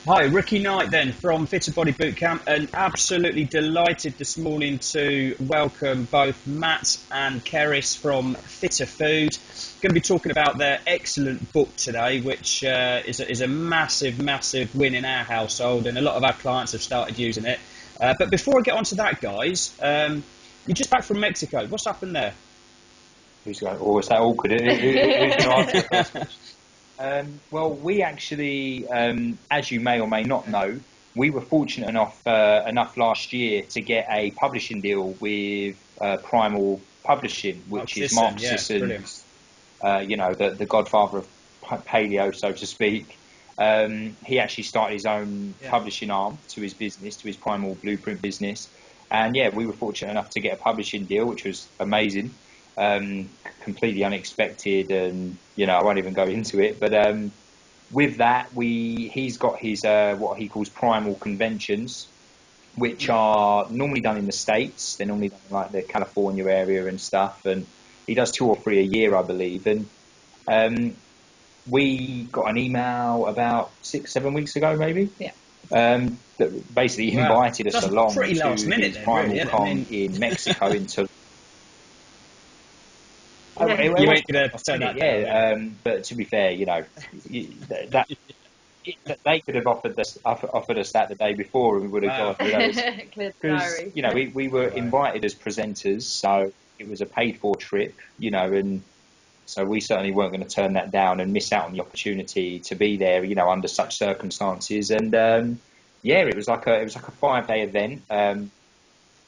Hi, Ricky Knight then from Fitter Body Bootcamp, and absolutely delighted this morning to welcome both Matt and Keris from Fitter Food. Going to be talking about their excellent book today, which is a massive win in our household, and a lot of our clients have started using it. But before I get onto that, guys, you're just back from Mexico. What's happened there? Who's going? Oh, is that awkward? Who's going to answer the first question? Well, we actually, as you may or may not know, we were fortunate enough last year to get a publishing deal with Primal Publishing, which is Mark Sisson, the godfather of paleo, so to speak. He actually started his own publishing arm to his business, to his Primal Blueprint business. And yeah, we were fortunate enough to get a publishing deal, which was amazing. Completely unexpected, and I won't even go into it, but with that he's got his what he calls Primal conventions, which are normally done in the States. They're normally done in like the California area and stuff, and he does 2 or 3 a year, I believe. And we got an email about 6-7 weeks ago maybe, that basically invited us along to his Primal Con in Mexico into You ain't going to turn that down. But to be fair, that they could have offered us that the day before, and we would have gone. Because we were invited as presenters, so it was a paid-for trip, and so we certainly weren't going to turn that down and miss out on the opportunity to be there, under such circumstances. And it was like a 5-day event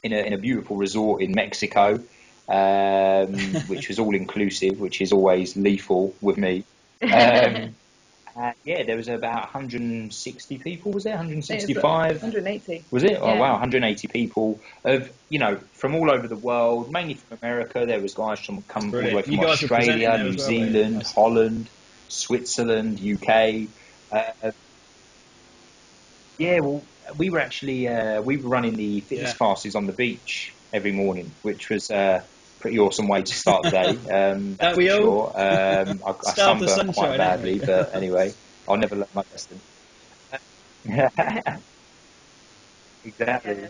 in a beautiful resort in Mexico. Which was all inclusive, which is always lethal with me. There was about 160 people. Was there 165? 180. Was it? Oh wow, 180 people from all over the world, mainly from America. There was guys come all the way from Australia, New Zealand, Holland, Switzerland, UK. We were actually running the fitness classes on the beach every morning, which was pretty awesome way to start the day. That's for sure. I sunburned quite badly, but anyway, I'll never learn my lesson. Exactly. Yeah.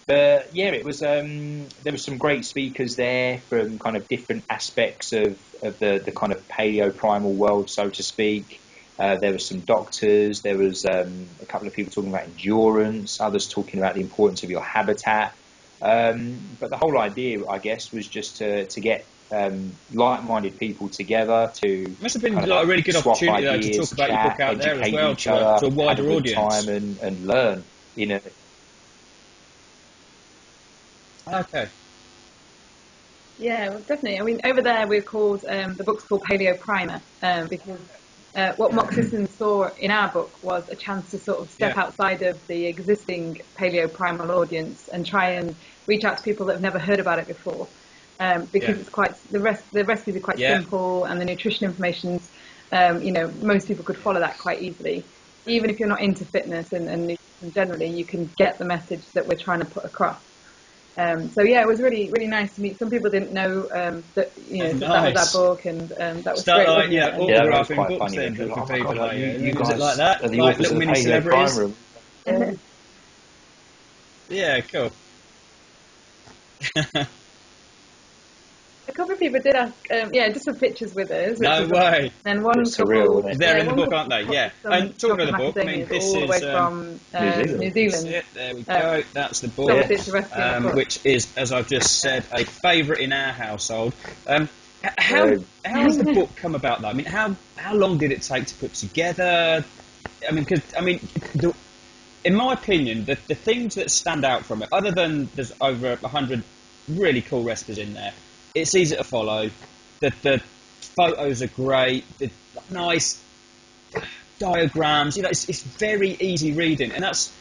But it was. There were some great speakers there from kind of different aspects of the kind of paleo primal world, so to speak. There were some doctors. There was a couple of people talking about endurance. Others talking about the importance of your habitat. But the whole idea, I guess, was just to get like-minded people together to must have been like a really good opportunity though, to talk about your book out there as well to a wider audience. Time and learn. Okay. Yeah, well, definitely. I mean, over there we're called the book's called Paleo Primer because what Mark Sisson saw in our book was a chance to sort of step outside of the existing Paleo Primal audience and try and reach out to people that have never heard about it before, because it's quite the recipes are quite simple, and the nutrition information's most people could follow that quite easily. Even if you're not into fitness and nutrition generally, you can get the message that we're trying to put across. It was really, really nice to meet. Some people didn't know that that was our book, and that was great. Autographing books then for people like you. Was it like that? Like little mini celebrities? Yeah, cool. A couple of people did ask, just for pictures with us. No way. And one couple, they're in the book, aren't they? Yeah. And talking of the book, I mean, this all the way from New Zealand. There we go. That's the book, which is, as I've just said, a favourite in our household. How has the book come about, though? I mean, how long did it take to put together? In my opinion, the things that stand out from it, other than there's over 100 really cool recipes in there, it's easy to follow. The photos are great. The nice diagrams. It's very easy reading, and that's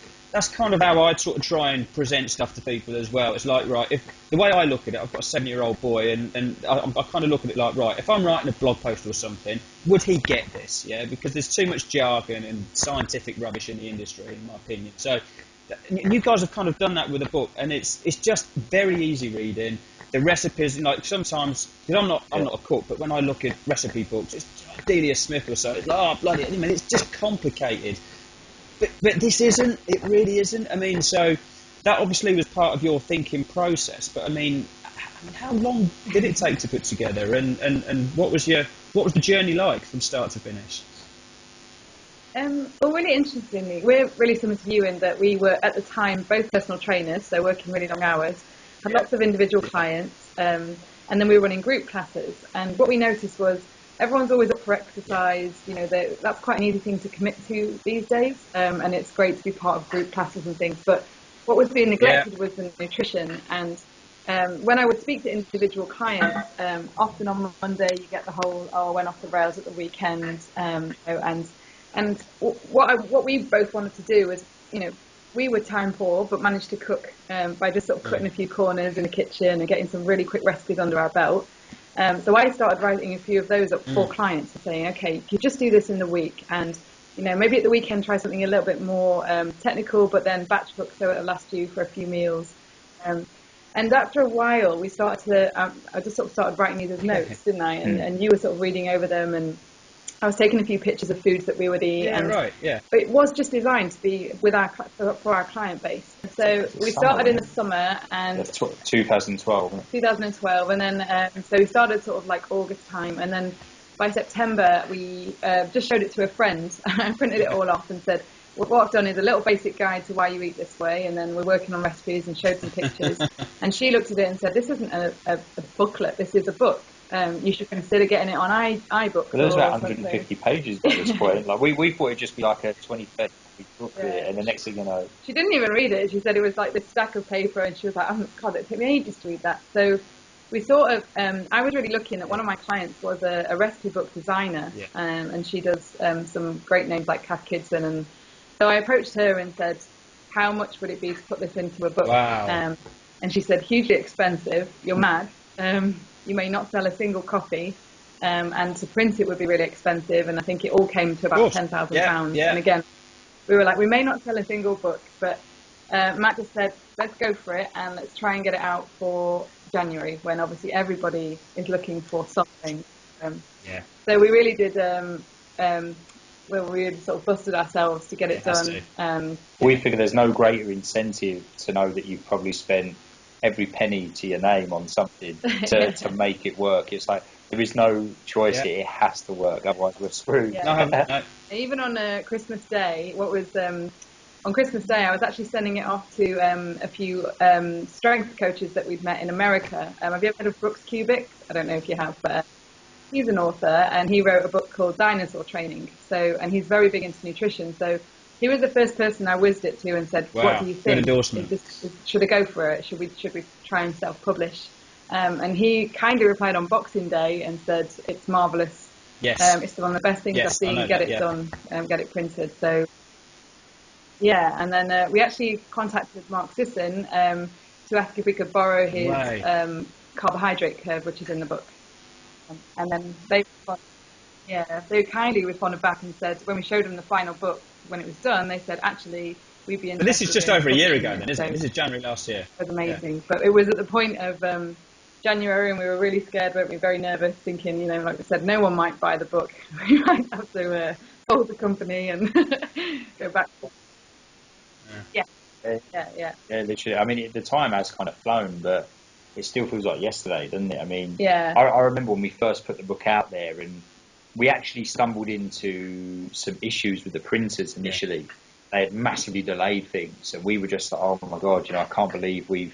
kind of how I sort of try and present stuff to people as well. It's like, right, if the way I look at it, I've got a 7-year-old boy, and I kind of look at it like, right, if I'm writing a blog post or something, would he get this? Yeah, because there's too much jargon and scientific rubbish in the industry, in my opinion. So you guys have kind of done that with a book, and it's just very easy reading. The recipes, like sometimes, because I'm not a cook, but when I look at recipe books, it's Delia Smith or so, it's like, oh bloody, it's just complicated. but this isn't. It really isn't. I mean, so that obviously was part of your thinking process. But I mean, how long did it take to put together? And what was the journey like from start to finish? Well, really interestingly, we're really similar to you in that we were at the time both personal trainers, so working really long hours, had lots of individual clients, and then we were running group classes. And what we noticed was everyone's always up for exercise. You know, that's quite an easy thing to commit to these days, and it's great to be part of group classes and things. But what was being neglected was the nutrition. And when I would speak to individual clients, often on Monday you get the whole, oh, I went off the rails at the weekend, and what we both wanted to do was, you know, we were time poor, but managed to cook by just sort of cutting a few corners in the kitchen and getting some really quick recipes under our belt. So I started writing a few of those up for clients and saying, okay, you just do this in the week, and you know, maybe at the weekend try something a little bit more technical, but then batch cook so it'll last you for a few meals. And after a while, we started to, I just sort of started writing these as notes, didn't I? And you were sort of reading over them, and I was taking a few pictures of foods that we would eat. Yeah, and right, yeah. It was just designed to be with for our client base. So we started in the summer, and 2012. 2012, and then so we started sort of like August time, and then by September we just showed it to a friend. I printed it all off and said, what I've done is a little basic guide to why you eat this way, and then we're working on recipes and showed some pictures. And she looked at it and said, this isn't a booklet, this is a book. You should consider getting it on iBooks. But there's about 150 pages by this point. Like we thought it'd just be like a 20, 30 book, and the next thing you know, she didn't even read it. She said it was like this stack of paper, and she was like, "Oh God, it took me ages to read that." So we sort of, I was really lucky in that one of my clients was a recipe book designer, and she does some great names like Kath Kidson, and so I approached her and said, "How much would it be to put this into a book?" Wow. And she said, "Hugely expensive. You're mad. You may not sell a single copy, and to print it would be really expensive." And I think it all came to about £10,000. And again, we were like, we may not sell a single book, but Matt just said, let's go for it and let's try and get it out for January, when obviously everybody is looking for something. So we really did. We really sort of busted ourselves to get it done. We figure there's no greater incentive to know that you've probably spent every penny to your name on something to make it work. It's like there is no choice here. It has to work, otherwise we're screwed. No. Even on Christmas Day, on Christmas Day, I was actually sending it off to a few strength coaches that we'd met in America. Have you ever heard of Brooks Kubik? I don't know if you have, but he's an author, and he wrote a book called Dinosaur Training. And he's very big into nutrition. So he was the first person I whizzed it to and said, "What do you think? Good endorsement. Should I go for it? Should we try and self-publish?" And he kindly replied on Boxing Day and said, "It's marvelous. Yes. It's one of the best things I've seen. Get it done, get it printed." So yeah, and then we actually contacted Mark Sisson to ask if we could borrow his carbohydrate curve, which is in the book. And then they kindly responded back and said, when we showed them the final book, when it was done, they said, actually, we'd be interested. But this is just over a year ago then, isn't it? This is January last year. It was amazing. But it was at the point of January, and we were really scared, weren't we? Very nervous, thinking, you know, like we said, no one might buy the book. We might have to fold the company and go back. Yeah, literally. I mean, the time has kind of flown, but it still feels like yesterday, doesn't it? I mean, I remember when we first put the book out there, and we actually stumbled into some issues with the printers initially. They had massively delayed things, and we were just like, oh my God, you know, I can't believe we've,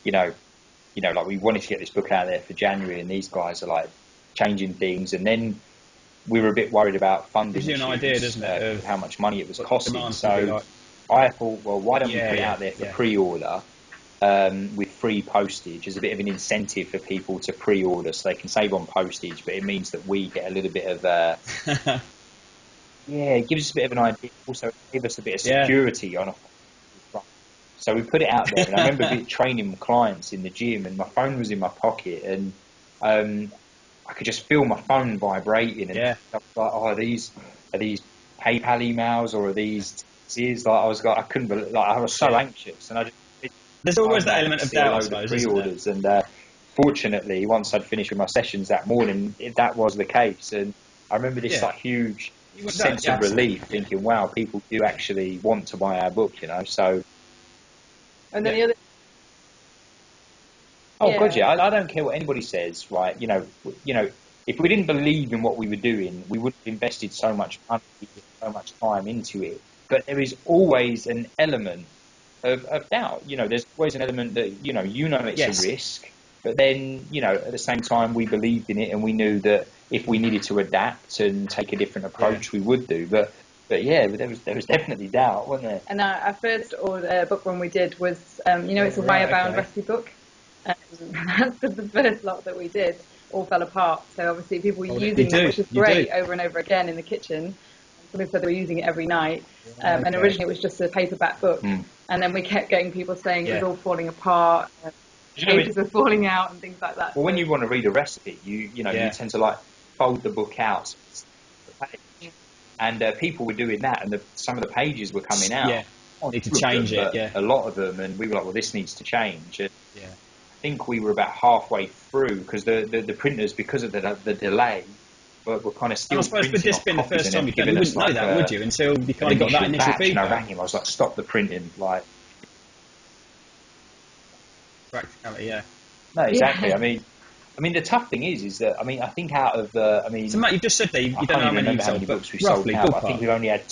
like we wanted to get this book out there for January, and these guys are like changing things. And then we were a bit worried about funding. Gives you an idea, doesn't it, of how much money it was costing. So I thought, well, why don't we put it out there for pre-order with free postage as a bit of an incentive for people to pre-order, so they can save on postage, but it means that we get a little bit of it gives us a bit of an idea. Also, it gave us a bit of security on. So we put it out there, and I remember training clients in the gym, and my phone was in my pocket, and I could just feel my phone vibrating, and I was like, oh, are these PayPal emails, or are these? I couldn't believe, I was so anxious, and there's always that element of doubt, I suppose, pre-orders, and fortunately, once I'd finished with my sessions that morning, that was the case. And I remember this huge sense of relief, thinking, wow, people do actually want to buy our book, you know. So, and then the other. Oh God, yeah. I don't care what anybody says, right? You know, if we didn't believe in what we were doing, we wouldn't have invested so much money, so much time into it. But there is always an element of doubt. You know, there's always an element that you know it's a risk, but then at the same time we believed in it and we knew that if we needed to adapt and take a different approach, we would do. But there was definitely doubt, wasn't there? And our first book one we did was it's a wire-bound recipe book. That's the first lot that we did all fell apart. So obviously people were using them, which is great, over and over again in the kitchen. Somebody said they were using it every night. And originally it was just a paperback book. And then we kept getting people saying it was all falling apart, pages were falling out and things like that. Well, when you want to read a recipe, you tend to like fold the book out. And people were doing that, and some of the pages were coming out. Yeah, need to change it. A lot of them, and we were like, well, this needs to change. And I think we were about halfway through because the printers, because of the delay, were kind of still. I suppose with this being the first time you've done, you wouldn't know that, would you? Until you kind of got that initial feedback. I rang him. I was like, stop the printing, like. Practicality, yeah. No, exactly. I mean, the tough thing is that I think out of the, So Matt, you just said that you don't know how many books we've sold now. But I think we've only had.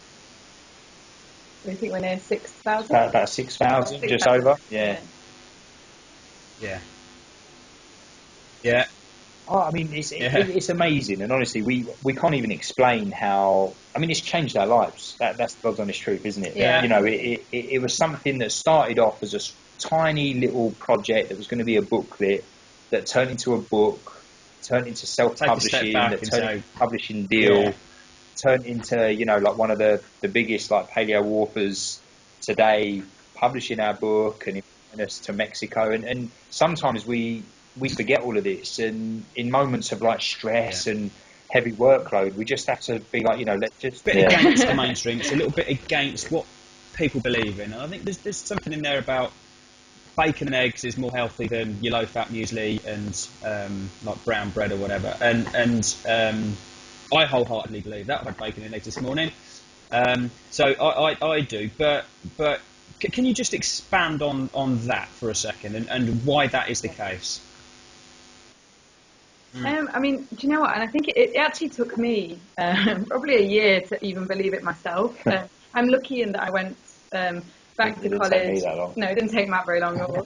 I think we're near 6,000. About 6,000, just over. Yeah. Yeah. Oh, I mean, it's amazing, and honestly, we can't even explain how. I mean, it's changed our lives. That's the God's honest truth, isn't it? Yeah. You know, it was something that started off as a tiny little project that was going to be a booklet that turned into a book, turned into self-publishing, that turned into a publishing deal, turned into like one of the biggest like paleo authors today publishing our book and inviting us to Mexico, and sometimes we forget all of this, and in moments of like stress and heavy workload, we just have to be like, let's just bit against the mainstream. It's a little bit against what people believe in, and I think there's something in there about bacon and eggs is more healthy than your low-fat muesli and like brown bread or whatever. And I wholeheartedly believe that. I had bacon and eggs this morning, so I do. But can you just expand on that for a second and why that is the case? I mean, do you know what? And I think it actually took me probably a year to even believe it myself. I'm lucky in that I went back to college. No, it didn't take Matt very long. Back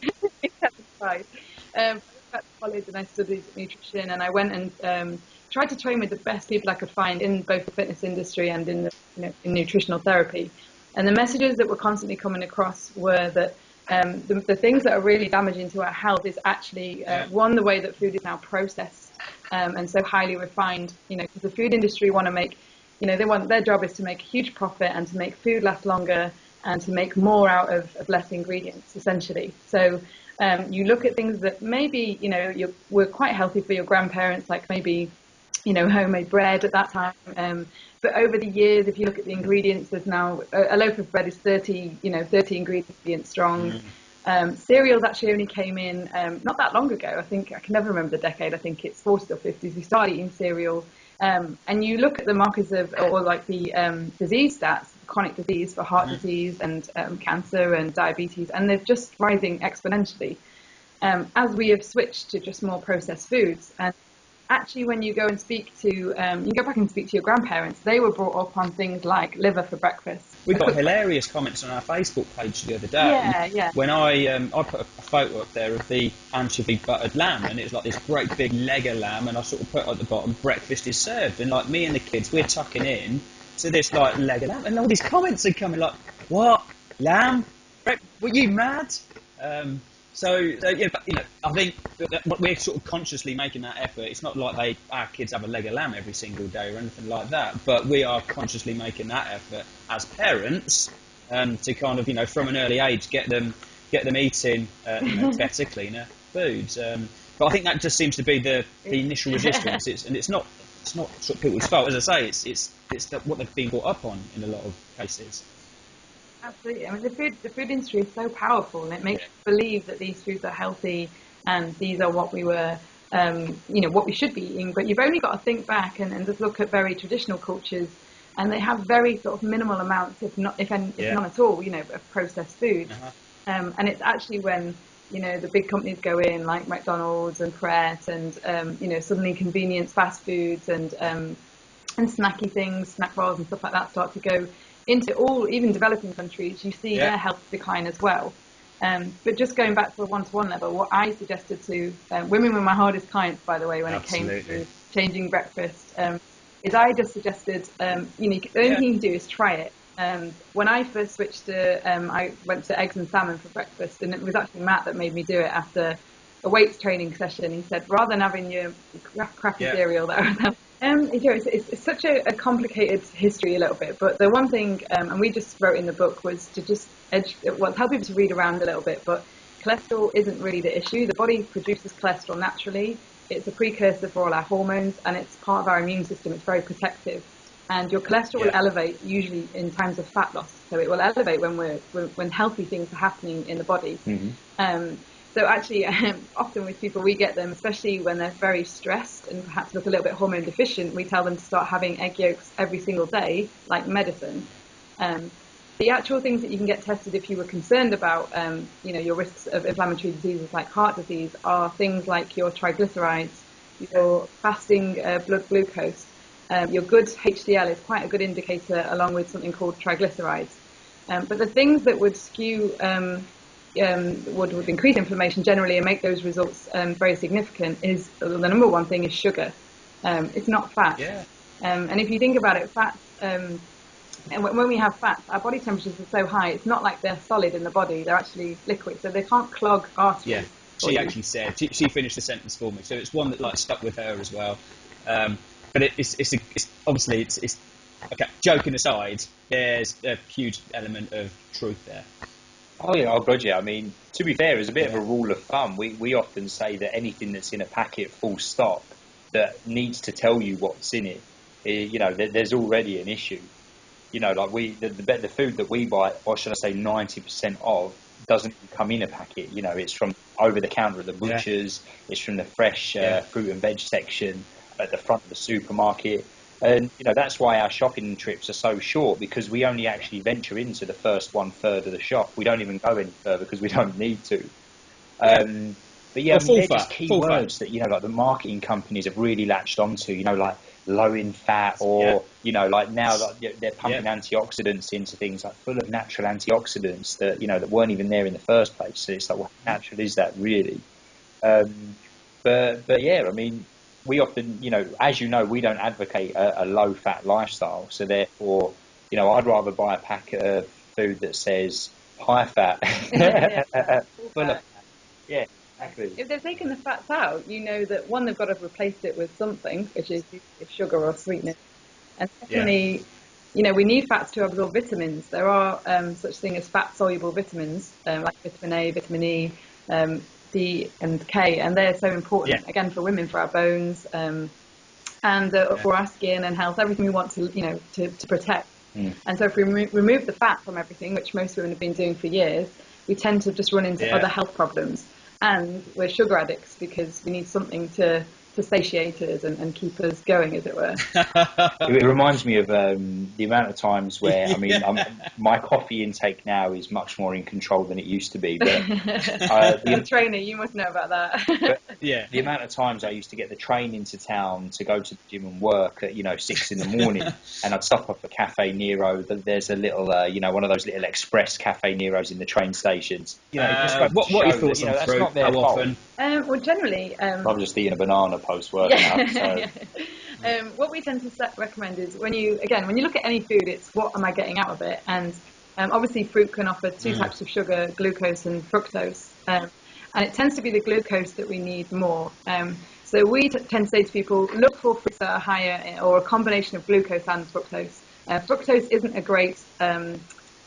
to college and I studied nutrition, and I went and tried to train with the best people I could find in both the fitness industry and in the in nutritional therapy. And the messages that were constantly coming across were that the things that are really damaging to our health is actually one, the way that food is now processed and so highly refined. Because the food industry want to make, their job is to make a huge profit and to make food last longer and to make more out of less ingredients, essentially. So you look at things that maybe, were quite healthy for your grandparents, like maybe, homemade bread at that time. But over the years, if you look at the ingredients, there's now a loaf of bread is 30 ingredients strong. Cereals actually only came in not that long ago. I think I can never remember the decade. I think it's 40s or 50s. We started eating cereal. And you look at the markers or like the disease stats, chronic disease for heart disease and cancer and diabetes, and they're just rising exponentially as we have switched to just more processed foods. And actually, when you go and speak to, you go back and speak to your grandparents, they were brought up on things like liver for breakfast. We got hilarious comments on our Facebook page the other day. When I put a photo up there of the anchovy buttered lamb, and it was like this great big leg of lamb, and I sort of put at the bottom, breakfast is served, and like me and the kids, we're tucking in to this like leg of lamb, and all these comments are coming like, what, lamb? Were you mad? So yeah, but, I think that we're sort of consciously making that effort. It's not like our kids have a leg of lamb every single day or anything like that, but we are consciously making that effort as parents to kind of, from an early age, get them eating better, cleaner foods. But I think that just seems to be the initial resistance. It's not sort of people's fault, as I say. It's what they've been brought up on in a lot of cases. Absolutely. I mean, the food industry is so powerful, and it makes us believe that these foods are healthy and these are what we were, what we should be eating. But you've only got to think back and just look at very traditional cultures and they have very sort of minimal amounts, if none at all, of processed foods. And it's actually when the big companies go in, like McDonald's and Pret, and suddenly convenience fast foods and snacky things, snack bars and stuff like that start to go into even developing countries. You see their health decline as well. But just going back to a one-to-one level, what I suggested to women were my hardest clients, by the way, when it came to changing breakfast, is I just suggested, the only thing you can do is try it. When I first switched to, I went to eggs and salmon for breakfast, and it was actually Matt that made me do it after a weights training session. He said, rather than having your crappy cereal it's such a complicated history a little bit, but the one thing, and we just wrote in the book, was to just tell people to read around a little bit, but cholesterol isn't really the issue. The body produces cholesterol naturally. It's a precursor for all our hormones, and it's part of our immune system. It's very protective. And your cholesterol will elevate usually in times of fat loss. So it will elevate when healthy things are happening in the body. So actually, often with people, we get them, especially when they're very stressed and perhaps look a little bit hormone deficient, we tell them to start having egg yolks every single day, like medicine. The actual things that you can get tested if you were concerned about, your risks of inflammatory diseases like heart disease, are things like your triglycerides, your fasting blood glucose. Your good HDL is quite a good indicator, along with something called triglycerides. But the things that would skew, would increase inflammation generally and make those results very significant is, the number one thing is sugar. It's not fat. And if you think about it, fats, and when we have fats, our body temperatures are so high, it's not like they're solid in the body, they're actually liquid, so they can't clog arteries. She actually said, she finished the sentence for me, so it's one that stuck with her as well. But it's obviously okay. Joking aside, there's a huge element of truth there. Oh yeah, oh god, yeah. I mean, to be fair, as a bit of a rule of thumb, we often say that anything that's in a packet, full stop, that needs to tell you what's in it, there's already an issue. Like the food that we buy, or should I say, 90% of, doesn't come in a packet. It's from over the counter at the butchers. It's from the fresh fruit and veg section at the front of the supermarket. And that's why our shopping trips are so short, because we only actually venture into the first 1/3 of the shop. We don't even go any further because we don't need to. But yeah, they're just key words that like the marketing companies have really latched onto. Like low in fat, or like now they're pumping antioxidants into things, like full of natural antioxidants that that weren't even there in the first place. So it's like, what natural is that really? But yeah, I mean, we often, as we don't advocate a low-fat lifestyle. So therefore, I'd rather buy a packet of food that says high-fat. Full of fat. Yeah, exactly. If they've taken the fats out, that one, they've got to replace it with something, which is sugar or sweetness. And secondly, we need fats to absorb vitamins. There are such thing as fat-soluble vitamins, like vitamin A, vitamin E, D and K, and they're so important again for women, for our bones, and for our skin and health, everything we want to to protect. And so if we remove the fat from everything, which most women have been doing for years, we tend to just run into other health problems, and we're sugar addicts because we need something to satiate us and keep us going, as it were. It reminds me of the amount of times where, I mean, my coffee intake now is much more in control than it used to be. But the trainer, you must know about that. But the amount of times I used to get the train into town to go to the gym and work at 6 a.m, and I'd stop off at Cafe Nero. There's a little one of those little express Cafe Neros in the train stations. What are your thoughts on fruit? How often? Well, generally, I'm just eating a banana post-workout. So. What we tend to recommend is when you look at any food, it's what am I getting out of it? And obviously fruit can offer two types of sugar, glucose and fructose. And it tends to be the glucose that we need more. So we tend to say to people, look for fruits that are higher, or a combination of glucose and fructose. Fructose isn't a great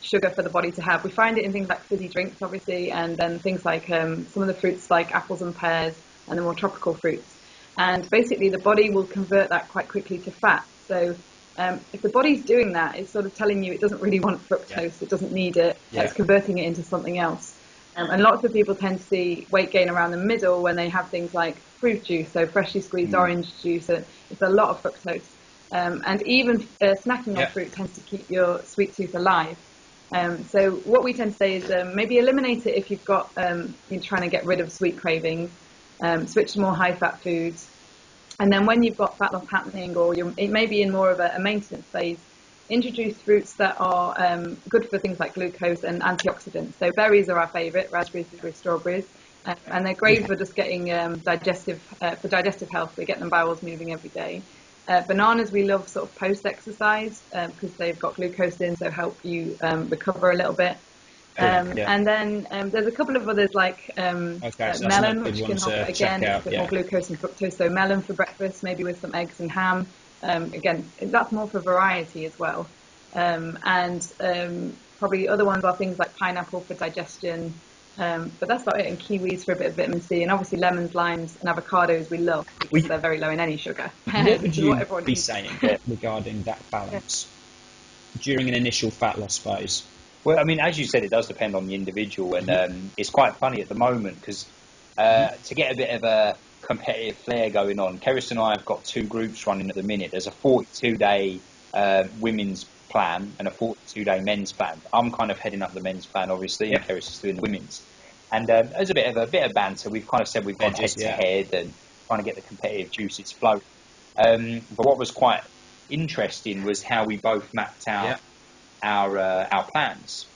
sugar for the body to have. We find it in things like fizzy drinks, obviously, and then things like some of the fruits like apples and pears and the more tropical fruits. And basically the body will convert that quite quickly to fat. So if the body's doing that, it's sort of telling you it doesn't really want fructose, it doesn't need it, it's converting it into something else. And lots of people tend to see weight gain around the middle when they have things like fruit juice, so freshly squeezed orange juice. It's a lot of fructose. And even snacking on fruit tends to keep your sweet tooth alive. So what we tend to say is maybe eliminate it if you've got you're trying to get rid of sweet cravings. Switch to more high-fat foods. And then when you've got fat loss happening, or it may be in more of a maintenance phase, introduce fruits that are good for things like glucose and antioxidants. So berries are our favourite, raspberries, blueberries, strawberries, and they're great for just getting digestive health. They get them bowels moving every day. Bananas we love sort of post-exercise because they've got glucose in, so help you recover a little bit. And then there's a couple of others like melon, which can help again, it's a bit more glucose and fructose. So melon for breakfast, maybe with some eggs and ham. Again, that's more for variety as well. And probably other ones are things like pineapple for digestion. But that's about it. And kiwis for a bit of vitamin C. And obviously lemons, limes and avocados we love because they're very low in any sugar. What would you be saying regarding that balance during an initial fat loss phase? Well, I mean, as you said, it does depend on the individual, and it's quite funny at the moment because to get a bit of a competitive flair going on, Keris and I have got two groups running at the minute. There's a 42-day women's plan and a 42-day men's plan. I'm kind of heading up the men's plan, obviously, and Keris is doing the women's. And as a bit of banter, we've kind of said we've gone head to head and trying to get the competitive juices flowing. But what was quite interesting was how we both mapped out our plans.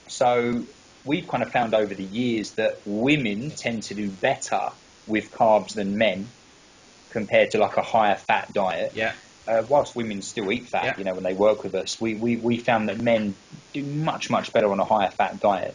So we've kind of found over the years that women tend to do better with carbs than men compared to like a higher fat diet. Whilst women still eat fat, you know, when they work with us, we found that men do much better on a higher fat diet.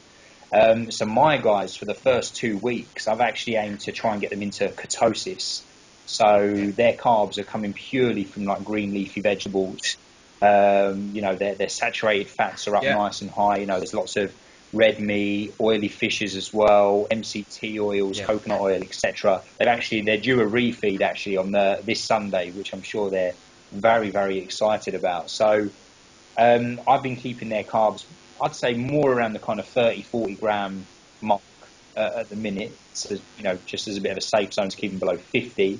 So my guys, for the first 2 weeks, I've actually aimed to try and get them into ketosis. So their carbs are coming purely from like green leafy vegetables. You know, their saturated fats are up nice and high. You know, there's lots of red meat, oily fishes as well, MCT oils, coconut oil, etc. They're due a refeed actually on this Sunday, which I'm sure they're very excited about. So I've been keeping their carbs, I'd say more around the kind of 30-40 gram mark at the minute. So, you know, just as a bit of a safe zone to keep them below 50.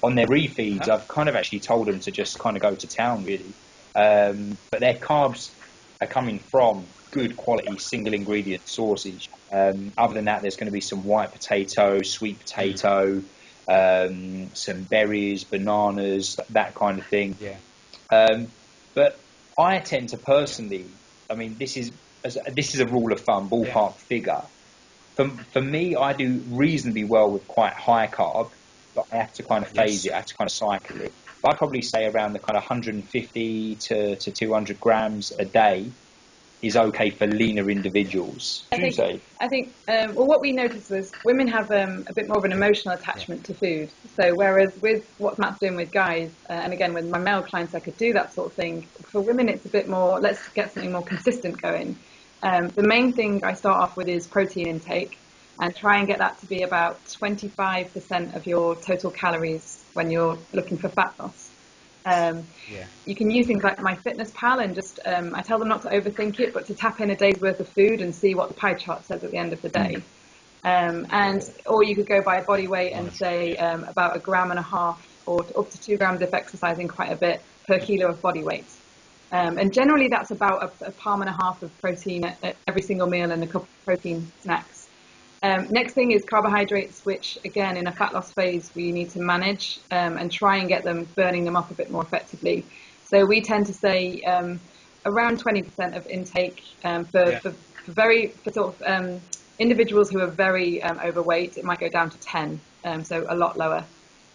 On their refeeds, I've kind of actually told them to just kind of go to town really. But their carbs are coming from good quality single ingredient sources. Other than that, there's going to be some white potato, sweet potato, some berries, bananas, that kind of thing. But I tend to personally, I mean, this is a rule of thumb, ballpark figure. For me, I do reasonably well with quite high carb, but I have to kind of phase it, I have to kind of cycle it. I'd probably say around the kind of 150 to 200 grams a day is okay for leaner individuals. I think well, what we noticed was women have a bit more of an emotional attachment to food. So whereas with what Matt's doing with guys, and again with my male clients, I could do that sort of thing. For women, it's a bit more, let's get something more consistent going. The main thing I start off with is protein intake, and try and get that to be about 25% of your total calories when you're looking for fat loss. You can use things like MyFitnessPal and just, I tell them not to overthink it, but to tap in a day's worth of food and see what the pie chart says at the end of the day. Or you could go by body weight and say about 1.5 grams or up to 2 grams if exercising quite a bit per kilo of body weight. And generally that's about a palm and a half of protein at every single meal and a couple of protein snacks. Next thing is carbohydrates, which again in a fat loss phase we need to manage and try and get them burning them up a bit more effectively. So we tend to say around 20% of intake for sort of individuals who are very overweight. It might go down to 10, so a lot lower.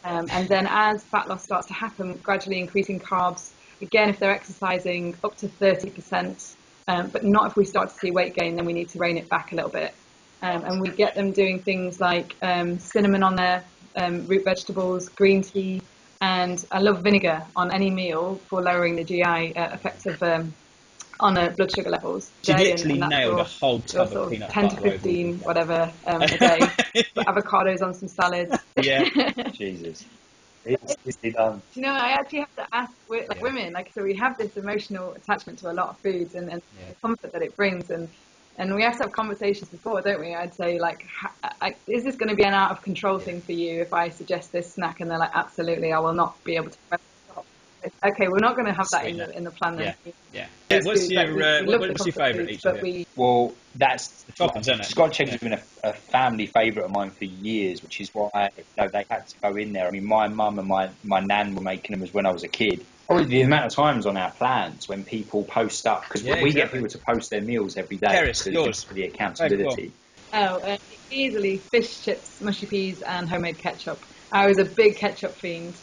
And then as fat loss starts to happen, gradually increasing carbs. Again, if they're exercising, up to 30%, but not if we start to see weight gain, then we need to rein it back a little bit. And we get them doing things like cinnamon on their root vegetables, green tea, and I love vinegar on any meal for lowering the GI effects of on blood sugar levels. She literally nailed a whole tub of peanut 10 to 15, whatever, a day. But avocados on some salads. Jesus. You know, I actually have to ask women, so we have this emotional attachment to a lot of foods and the comfort that it brings, and we have to have conversations before, don't we? I'd say, is this going to be an out of control thing for you if I suggest this snack? And they're like, absolutely, I will not be able to Okay, we're not going to have that Sweetener. in the plan then. Yeah. Those What's foods, your we love the what's your comfort favourite foods, each but of it? Well, that's Toppings, isn't it? Scotch eggs Yeah. have been a family favourite of mine for years, which is why they had to go in there. I mean, my mum and my nan were making them as when I was a kid. Probably the amount of times on our plans when people post up, because we get people to post their meals every day. Keris, yours. For the accountability. Easily fish chips, mushy peas, and homemade ketchup. I was a big ketchup fiend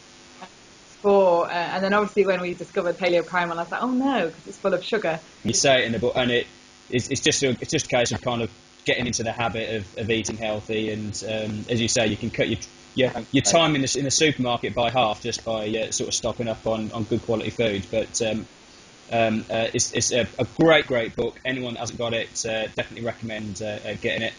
before, and then obviously when we discovered Paleo Primal, I was like, oh no, because it's full of sugar. You say it in the book, and it's just a case of kind of getting into the habit of eating healthy, and as you say, you can cut your time in the supermarket by half just by sort of stocking up on good quality foods. But it's a great book. Anyone that hasn't got it, definitely recommend getting it.